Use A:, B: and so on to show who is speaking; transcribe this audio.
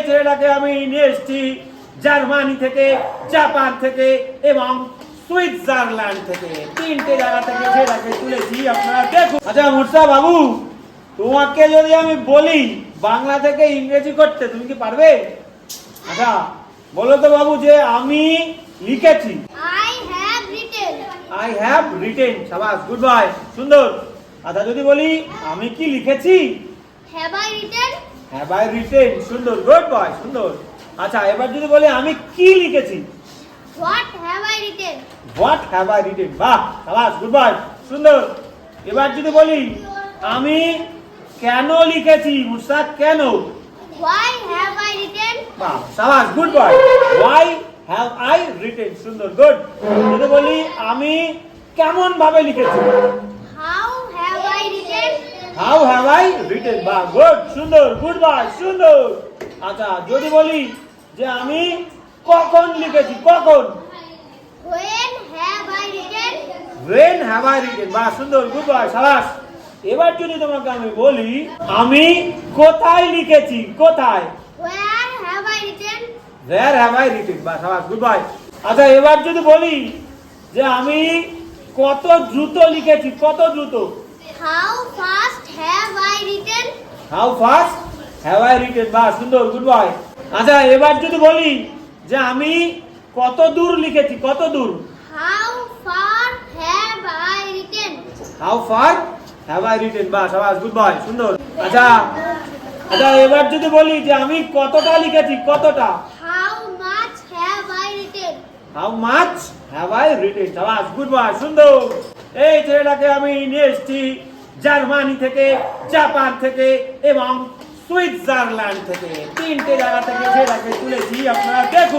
A: ছেলেটাকে আমি নিয়ে এসেছি জার্মানি থেকে, জাপান থেকে এবং সুইজারল্যান্ড থেকে, তিনটে জায়গা থেকে ছেলেটাকে তুলেছি। আপনারা দেখুন। আচ্ছা মুর্শা বাবু, তোমাকে যদি আমি বলি বাংলা থেকে ইংরেজি করতে, তুমি কি পারবে? আচ্ছা বলো তো বাবু যে আমি লিখেছি। I have written। শাবাশ, গুড বয়, সুন্দর। আচ্ছা যদি বলি আমি কি লিখেছি?
B: Have I written?
A: Have I written? সুন্দর, গুড বয়, সুন্দর। আচ্ছা এবার যদি বলি আমি কি লিখেছি?
B: What have I written?
A: What have I written? বাহ, শাবাশ, গুড বয়, সুন্দর। এবার যদি বলি আমি কেন লিখেছি? মুস্তাক, কেন?
B: Why have I written?
A: বাহ, শাবাশ, good boy. Why have I written? সুন্দর, গুড। যদি বলি আমি কেমন ভাবে লিখেছি?
B: How have I written?
A: How have I written? বাহ, গুড, সুন্দর, গুড বয়, সুন্দর। আচ্ছা যদি বলি যে আমি কখন লিখেছি? কখন?
B: When have I written?
A: When have I written? বাহ, সুন্দর, গুড বয়, শাবাশ। এবার যদি তোমাকে আমি বলি আমি কোথায় লিখেছি? কোথায়?
B: Where have I written?
A: Where have I written? বাহ, শাবাশ, গুড বয়। আচ্ছা এবার যদি বলি যে আমি কত দ্রুত লিখেছি? কত দ্রুত?
B: How fast have I written?
A: How fast have I written? বাহ, সুন্দর, গুড বয়। আচ্ছা এবার যদি বলি যে আমি কত দূর লিখেছি? কত দূর?
B: How far have I written?
A: How far have I written? বাহ, শাবাশ, গুড বয়, সুন্দর। আচ্ছা আচ্ছা এবার যদি বলি যে আমি কতটা লিখেছি? কতটা?
B: How much have I written?
A: How much have I written? শাবাশ, গুড বয়, সুন্দর। এই ছেলেটাকে আমি নিয়ে এসেছি জার্মানি থেকে, জাপান থেকে এবং সুইজারল্যান্ড থেকে, তিনটে জায়গা থেকে ছেলেটাকে তুলেছি। আপনারা দেখুন।